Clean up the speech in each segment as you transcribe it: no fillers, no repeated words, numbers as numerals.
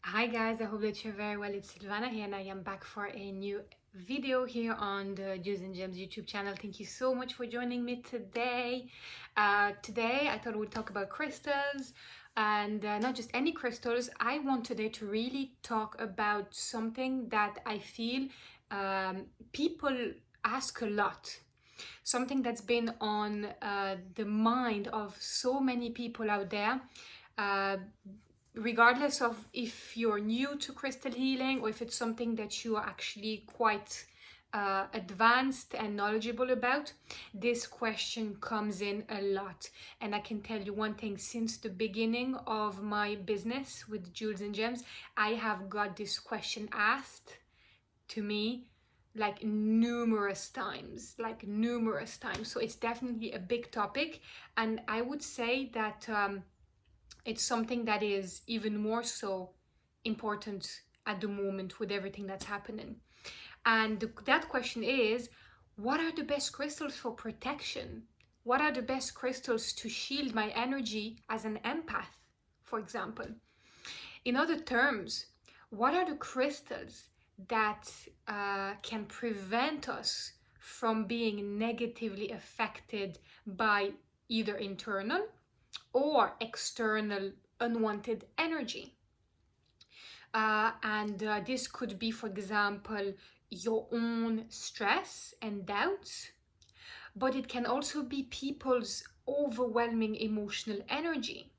Hi guys, I hope that you're very well. It's Sylvana here and I am back for a new video here on the Jewels and Gems YouTube channel. Thank you so much for joining me today. Today I thought we'd talk about crystals and not just any crystals. I want today to really talk about something that I feel people ask a lot. Something that's been on the mind of so many people out there. Regardless of if you're new to crystal healing or if it's something that you are actually quite advanced and knowledgeable about, this question comes in a lot. And I can tell you one thing, since the beginning of my business with Jewels and Gems, I have got this question asked to me like numerous times. So it's definitely a big topic, and I would say that it's something that is even more so important at the moment with everything that's happening. And that question is, what are the best crystals for protection? What are the best crystals to shield my energy as an empath, for example? In other terms, what are the crystals that can prevent us from being negatively affected by either internal or external unwanted energy? And this could be, for example, your own stress and doubts, but it can also be people's overwhelming emotional energy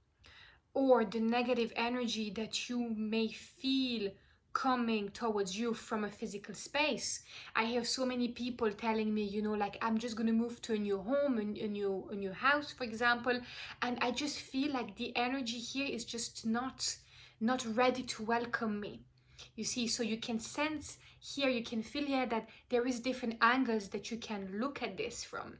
or the negative energy that you may feel coming towards you from a physical space. I hear so many people telling me, like, I'm just gonna move to a new home, a new house, for example, and I just feel like the energy here is just not ready to welcome me. You see, so you can sense here, you can feel here that there is different angles that you can look at this from.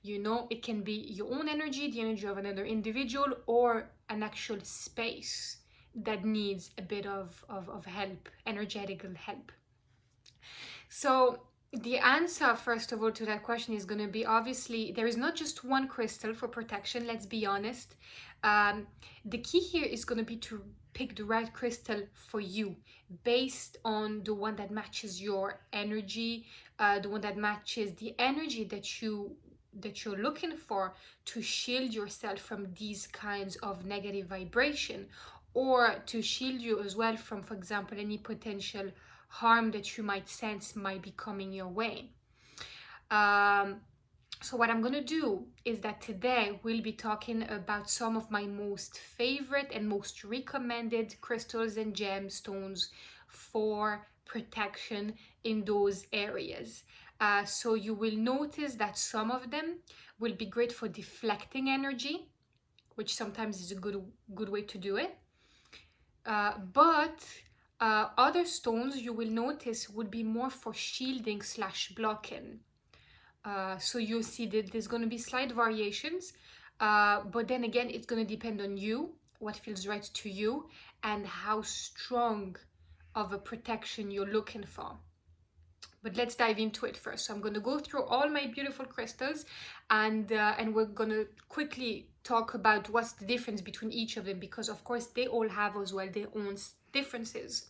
It can be your own energy, the energy of another individual, or an actual space that needs a bit of help, energetical help. So the answer, first of all, to that question is going to be, obviously, there is not just one crystal for protection, let's be honest. The key here is going to be to pick the right crystal for you based on the one that matches your energy, the one that matches the energy that you're looking for to shield yourself from these kinds of negative vibration, or to shield you as well from, for example, any potential harm that you might sense might be coming your way. So what I'm going to do is that today we'll be talking about some of my most favorite and most recommended crystals and gemstones for protection in those areas. So you will notice that some of them will be great for deflecting energy, which sometimes is a good way to do it. But other stones, you will notice, would be more for shielding / blocking. So you'll see that there's going to be slight variations, but then again, it's going to depend on you, what feels right to you, and how strong of a protection you're looking for. But let's dive into it first. So I'm going to go through all my beautiful crystals, and we're going to quickly talk about what's the difference between each of them, because of course they all have as well their own differences.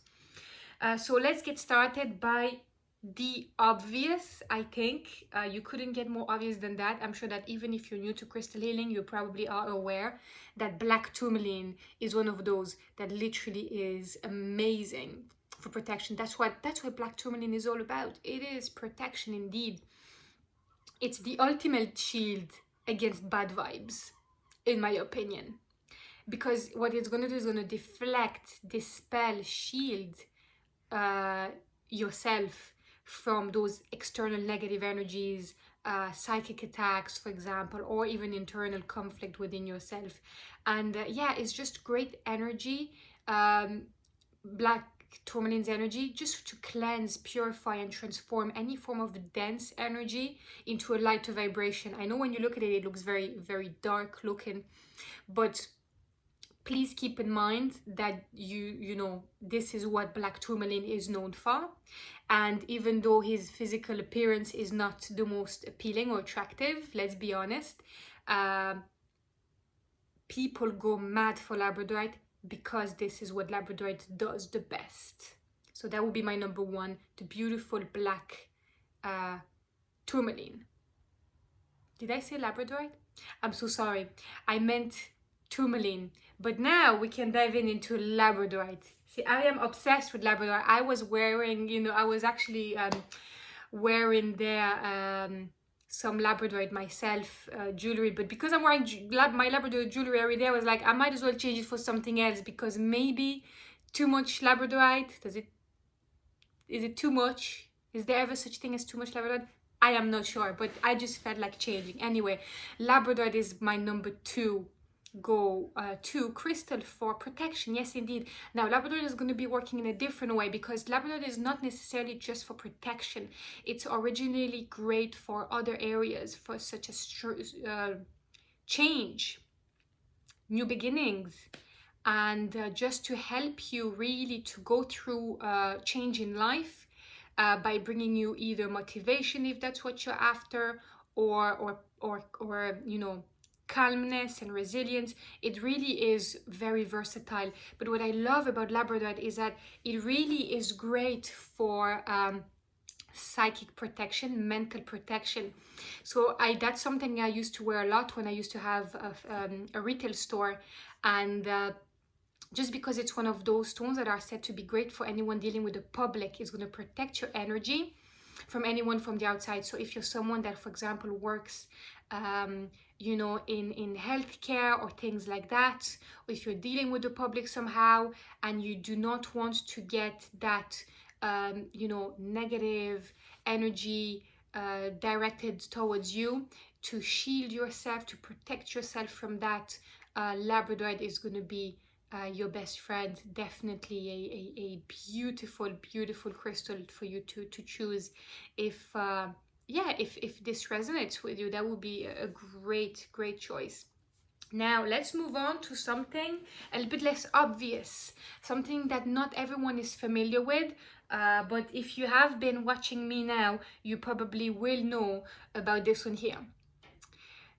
So let's get started by the obvious. I think you couldn't get more obvious than that. I'm sure that even if you're new to crystal healing, you probably are aware that black tourmaline is one of those that literally is amazing for protection. That's what black tourmaline is all about. It is protection indeed. It's the ultimate shield against bad vibes, in my opinion, because what it's going to do is going to deflect, dispel, shield yourself from those external negative energies, psychic attacks, for example, or even internal conflict within yourself. And yeah, it's just great energy. Black tourmaline's energy, just to cleanse, purify, and transform any form of dense energy into a lighter vibration. I know when you look at it, it looks very, very dark looking, but please keep in mind that you know this is what black tourmaline is known for. And even though his physical appearance is not the most appealing or attractive, let's be honest, people go mad for Labradorite because this is what Labradorite does the best. So that would be my number one, the beautiful black Tourmaline. Did I say Labradorite? I'm so sorry. I meant Tourmaline. But now we can dive into Labradorite. See, I am obsessed with Labradorite. I was wearing, you know, I was actually wearing there some Labradorite myself jewelry, but because I'm wearing my Labradorite jewelry every day, I was like, I might as well change it for something else, because maybe too much Labradorite, is it too much? Is there ever such thing as too much Labradorite? I am not sure, but I just felt like changing. Anyway, Labradorite is my number two go-to crystal for protection. Yes, indeed. Now, Labradorite is going to be working in a different way, because Labradorite is not necessarily just for protection. It's originally great for other areas, for such as change, new beginnings, and just to help you really to go through change in life. By bringing you either motivation, if that's what you're after, or you know, calmness and resilience. It really is very versatile. But what I love about Labradorite is that it really is great for psychic protection, mental protection. So that's something I used to wear a lot when I used to have a retail store, and just because it's one of those stones that are said to be great for anyone dealing with the public. It's going to protect your energy from anyone from the outside. So if you're someone that, for example, works you know, in healthcare or things like that, or if you're dealing with the public somehow and you do not want to get that you know, negative energy directed towards you, to shield yourself, to protect yourself from that, Labradorite is going to be your best friend. Definitely a beautiful, beautiful crystal for you to choose. If yeah, if this resonates with you, that would be a great choice. Now let's move on to something a little bit less obvious, something that not everyone is familiar with, but if you have been watching me now, you probably will know about this one here.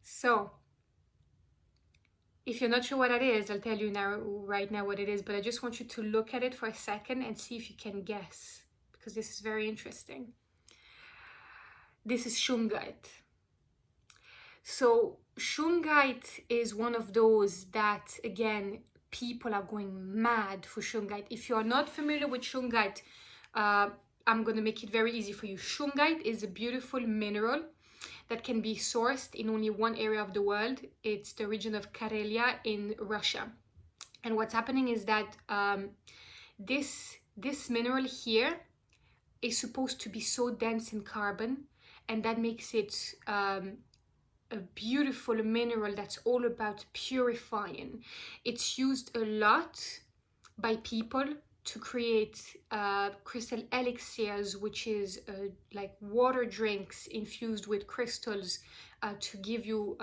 So if you're not sure what that is, I'll tell you now, right now, what it is, but I just want you to look at it for a second and see if you can guess, because this is very interesting. This is Shungite. So Shungite is one of those that, again, people are going mad for Shungite. If you are not familiar with Shungite, I'm going to make it very easy for you. Shungite is a beautiful mineral that can be sourced in only one area of the world. It's the region of Karelia in Russia. And what's happening is that this mineral here is supposed to be so dense in carbon, and that makes it a beautiful mineral that's all about purifying. It's used a lot by people to create crystal elixirs, which is like water drinks infused with crystals to give you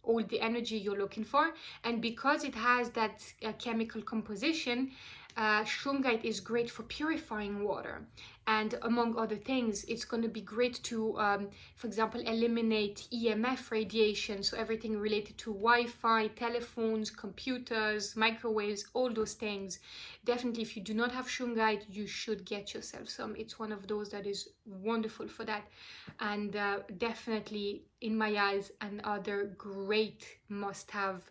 all the energy you're looking for. And because it has that chemical composition, Shungite is great for purifying water, and among other things, it's going to be great to, for example, eliminate EMF radiation, so everything related to Wi-Fi, telephones, computers, microwaves, all those things. Definitely, if you do not have Shungite, you should get yourself some. It's one of those that is wonderful for that, and definitely, in my eyes, another great must-have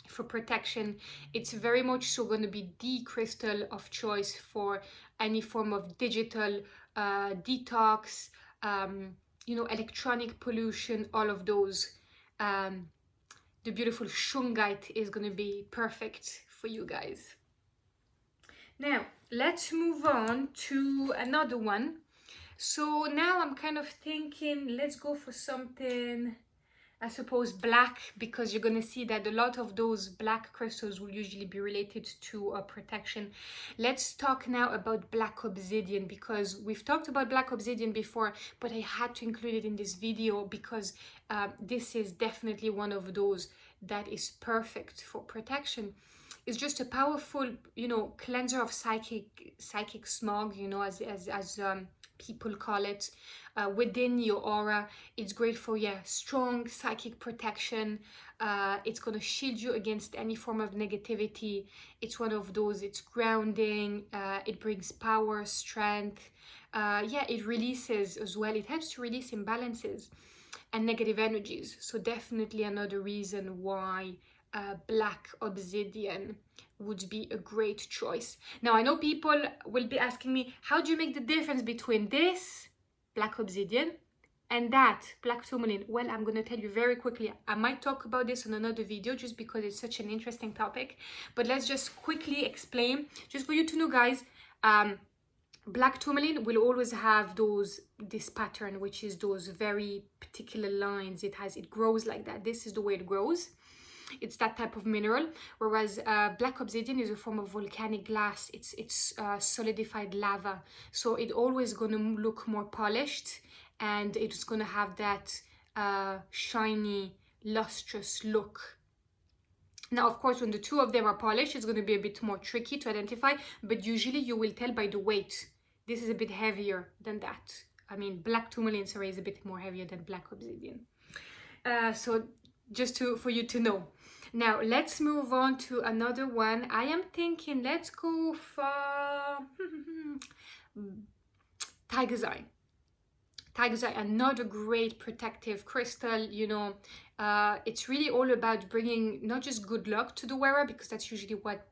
for protection. It's very much so going to be the crystal of choice for any form of digital detox, you know, electronic pollution, all of those. The beautiful Shungite is going to be perfect for you guys. Now let's move on to another one. So now I'm kind of thinking, let's go for something, I suppose, black, because you're going to see that a lot of those black crystals will usually be related to protection. Let's talk now about black obsidian, because we've talked about black obsidian before, but I had to include it in this video because this is definitely one of those that is perfect for protection. It's just a powerful, you know, cleanser of psychic smog, you know, as people call it, within your aura. It's great for, yeah, strong psychic protection. It's gonna shield you against any form of negativity. It's one of those, it's grounding, it brings power, strength. Yeah, it releases as well, it helps to release imbalances and negative energies. So definitely another reason why black obsidian would be a great choice. Now, I know people will be asking me, how do you make the difference between this black obsidian and that black tourmaline? Well, I'm going to tell you very quickly. I might talk about this on another video just because it's such an interesting topic, but let's just quickly explain, just for you to know, guys. Black tourmaline will always have this pattern, which is those very particular lines. It grows like that. This is the way it grows. It's that type of mineral. Whereas black obsidian is a form of volcanic glass. It's solidified lava, so it always gonna look more polished, and it's gonna have that shiny, lustrous look. Now, of course, when the two of them are polished, it's going to be a bit more tricky to identify, but usually you will tell by the weight. This is a bit heavier than that. I mean, black tourmaline, sorry, is a bit more heavier than black obsidian. So just for you to know. Now, let's move on to another one. I am thinking, let's go for tiger's eye. Tiger's eye, another great protective crystal. You know, it's really all about bringing not just good luck to the wearer, because that's usually what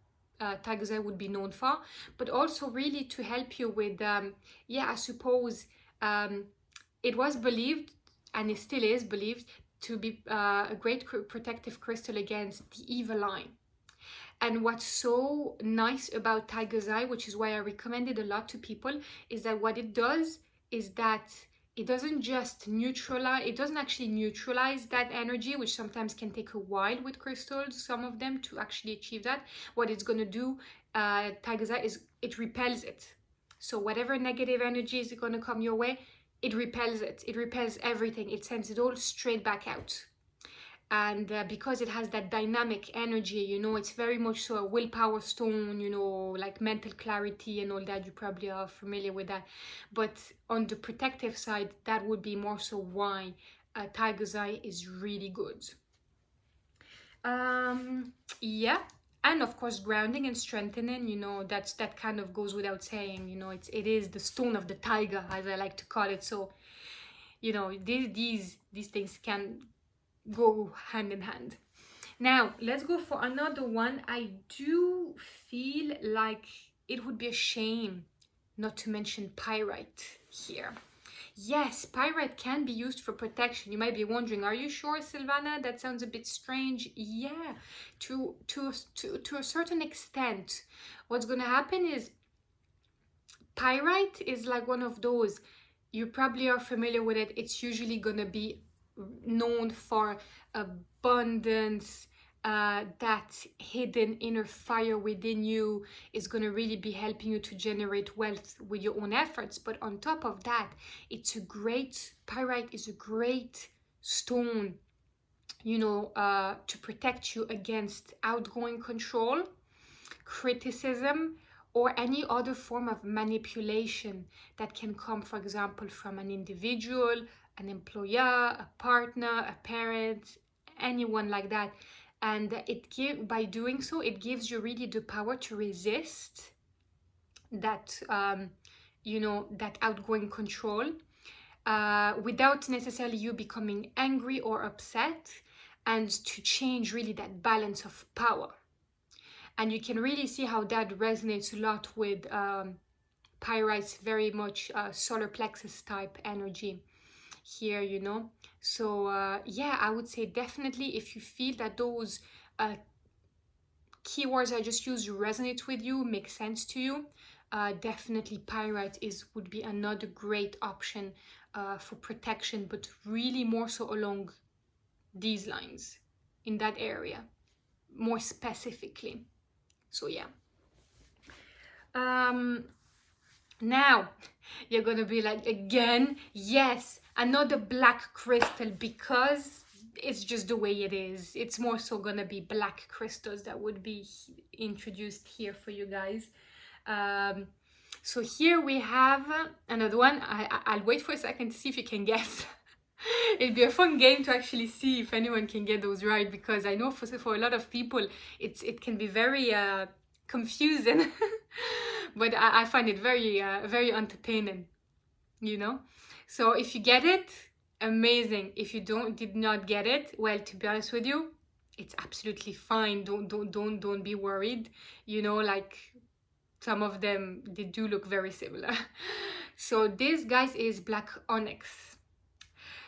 tiger's eye would be known for, but also really to help you with, yeah, I suppose it was believed, and it still is believed, to be a great protective crystal against the evil eye. And what's so nice about tiger's eye, which is why I recommend it a lot to people, is that what it does is that it doesn't just neutralize, it doesn't actually neutralize that energy, which sometimes can take a while with crystals, some of them, to actually achieve that. What it's going to do, tiger's eye, is it repels it. So whatever negative energy is going to come your way, it repels it. It repels everything. It sends it all straight back out. And because it has that dynamic energy, you know, it's very much so a willpower stone, you know, like mental clarity and all that. You probably are familiar with that. But on the protective side, that would be more so why tiger's eye is really good. Yeah. And of course, grounding and strengthening, you know, that kind of goes without saying. You know, it is the stone of the tiger, as I like to call it. So, you know, these things can go hand in hand. Now, let's go for another one. I do feel like it would be a shame not to mention pyrite here. Yes, pyrite can be used for protection. You might be wondering, are you sure, Sylvana? That sounds a bit strange. Yeah, to a certain extent. What's going to happen is pyrite is like one of those, you probably are familiar with it. It's usually going to be known for abundance, that hidden inner fire within you is going to really be helping you to generate wealth with your own efforts. But on top of that, pyrite is a great stone, you know, to protect you against outgoing control, criticism, or any other form of manipulation that can come, for example, from an individual, an employer, a partner, a parent, anyone like that. And by doing so, it gives you really the power to resist that, you know, that outgoing control, without necessarily you becoming angry or upset, and to change really that balance of power. And you can really see how that resonates a lot with pyrite's very much solar plexus type energy here, you know. So yeah, I would say definitely, if you feel that those keywords I just used resonate with you, make sense to you, definitely pyrite would be another great option for protection, but really more so along these lines, in that area more specifically. So yeah. Now you're gonna be like, again, yes, another black crystal, because it's just the way it is. It's more so gonna be black crystals that would be introduced here for you guys. So here we have another one. I'll wait for a second to see if you can guess. It'd be a fun game to actually see if anyone can get those right, because I know for a lot of people it can be very confusing. But I find it very very entertaining, you know. So if you get it, amazing. If you did not get it, well, to be honest with you, it's absolutely fine. Don't be worried, you know, like some of them, they do look very similar. So this, guys, is black onyx.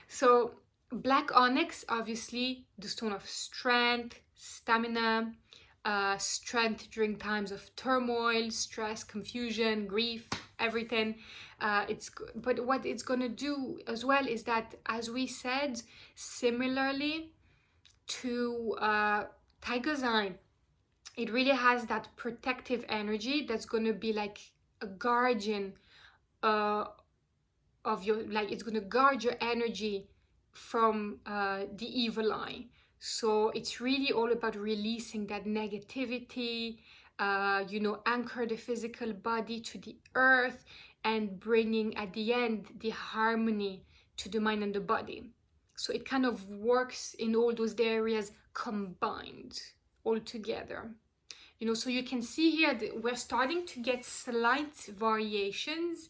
So black onyx, obviously the stone of strength, stamina, strength during times of turmoil, stress, confusion, grief, everything. But what it's gonna do as well is that, as we said, similarly to tiger's eye, it really has that protective energy that's gonna be like a guardian of your, like, it's gonna guard your energy from the evil eye. So it's really all about releasing that negativity, you know, anchor the physical body to the earth, and bringing at the end the harmony to the mind and the body. So it kind of works in all those areas combined all together. You know, so you can see here that we're starting to get slight variations,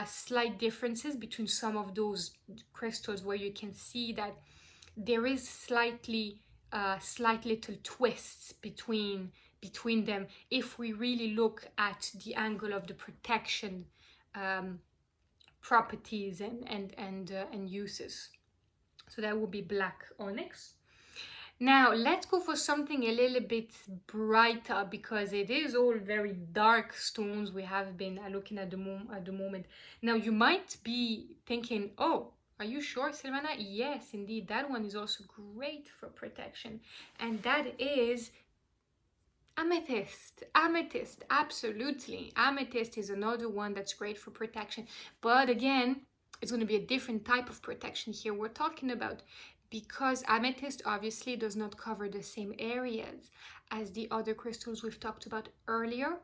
slight differences between some of those crystals, where you can see that there is slight little twists between them, if we really look at the angle of the protection properties and uses. So that would be black onyx. Now let's go for something a little bit brighter, because it is all very dark stones we have been looking at the moment. Now you might be thinking, oh, are you sure, Sylvana? Yes, indeed, that one is also great for protection, and that is amethyst. Amethyst, absolutely. Amethyst is another one that's great for protection, but again, it's going to be a different type of protection here we're talking about, because amethyst obviously does not cover the same areas as the other crystals we've talked about earlier.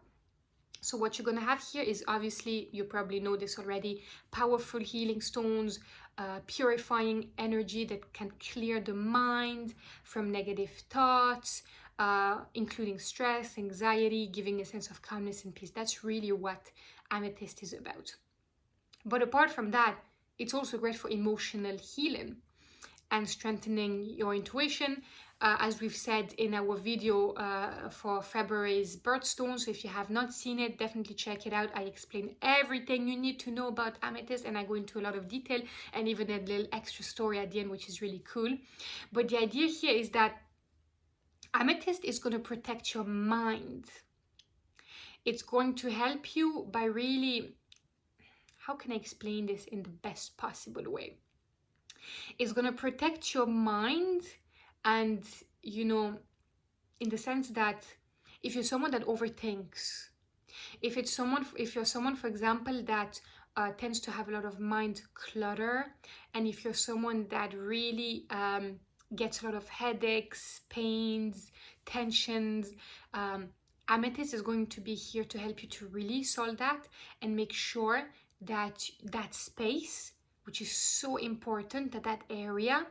So what you're going to have here is, obviously, you probably know this already, powerful healing stones, purifying energy that can clear the mind from negative thoughts, including stress, anxiety, giving a sense of calmness and peace. That's really what amethyst is about. But apart from that, it's also great for emotional healing and strengthening your intuition, as we've said in our video for February's birthstone. So if you have not seen it, definitely check it out. I explain everything you need to know about amethyst, and I go into a lot of detail, and even a little extra story at the end, which is really cool. But the idea here is that amethyst is going to protect your mind. It's going to help you by really, how can I explain this in the best possible way? It's going to protect your mind, and, you know, in the sense that if you're someone that overthinks, if you're someone, for example, that tends to have a lot of mind clutter, and if you're someone that really gets a lot of headaches, pains, tensions, amethyst is going to be here to help you to release all that and make sure that that space, which is so important, that area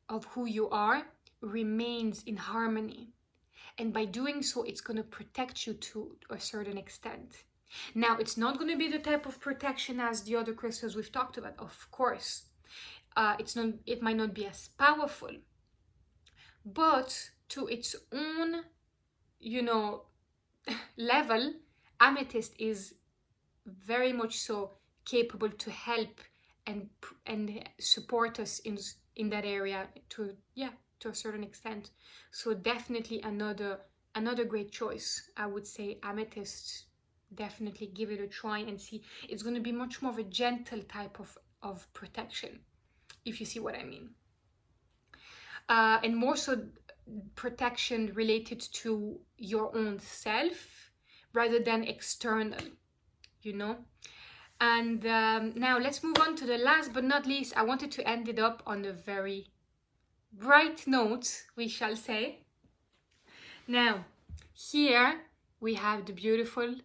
of who you are remains in harmony. And by doing so, it's going to protect you to a certain extent. Now, it's not going to be the type of protection as the other crystals we've talked about, of course. It might not be as powerful, but to its own, you know, level, amethyst is very much so capable to help and support us in that area to a certain extent. So definitely another great choice. I would say amethyst, definitely give it a try and see. It's going to be much more of a gentle type of protection, if you see what I mean. And more so protection related to your own self rather than external, you know. And now let's move on to the last but not least. I wanted to end it up on a very bright note, we shall say. Now, here we have the beautiful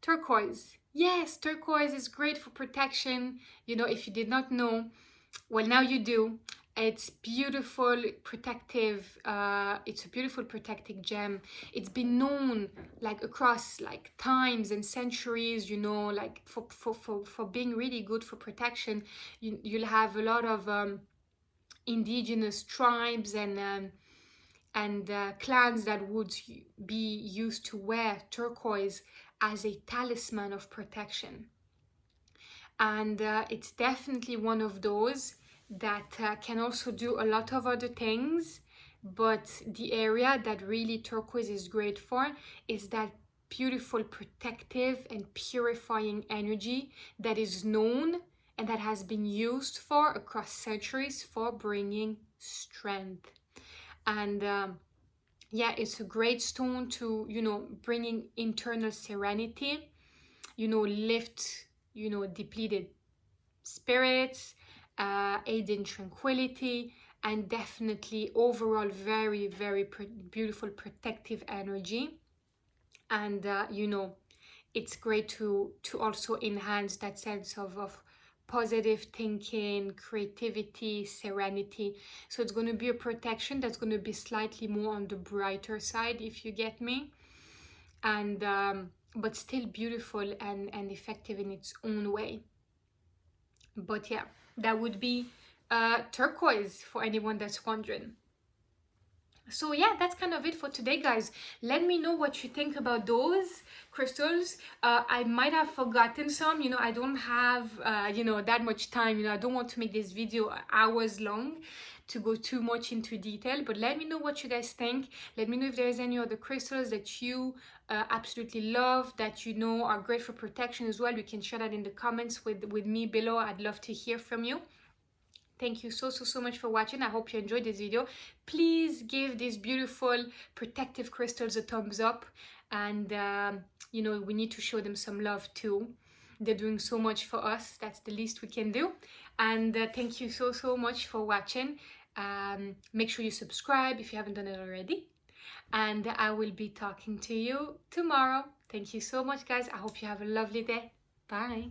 Turquoise. Yes, turquoise is great for protection. You know, if you did not know, well, now you do. It's beautiful, protective. It's a beautiful protective gem. It's been known like across like times and centuries, you know, like for being really good for protection. You'll have a lot of indigenous tribes and clans that would be used to wear turquoise as a talisman of protection. And it's definitely one of those that can also do a lot of other things, but the area that really turquoise is great for is that beautiful protective and purifying energy that is known and that has been used for across centuries for bringing strength. And yeah, it's a great stone to, you know, bringing internal serenity, you know, lift, you know, depleted spirits, aid in tranquility, and definitely overall very, very beautiful protective energy. And you know, it's great to also enhance that sense of positive thinking, creativity, serenity. So it's going to be a protection that's going to be slightly more on the brighter side, if you get me. And but still beautiful and effective in its own way. But yeah, that would be turquoise for anyone that's wondering. So yeah, that's kind of it for today, guys. Let me know what you think about those crystals. I might have forgotten some, you know, I don't have you know, that much time, you know, I don't want to make this video hours long to go too much into detail, but let me know what you guys think. Let me know if there's any other crystals that you absolutely love, that you know are great for protection as well. You can share that in the comments with me below. I'd love to hear from you. Thank you so much for watching. I hope you enjoyed this video. Please give these beautiful protective crystals a thumbs up, and you know, we need to show them some love too. They're doing so much for us. That's the least we can do. And thank you so much for watching. Make sure you subscribe if you haven't done it already, and I will be talking to you tomorrow. Thank you so much, guys. I hope you have a lovely day. Bye.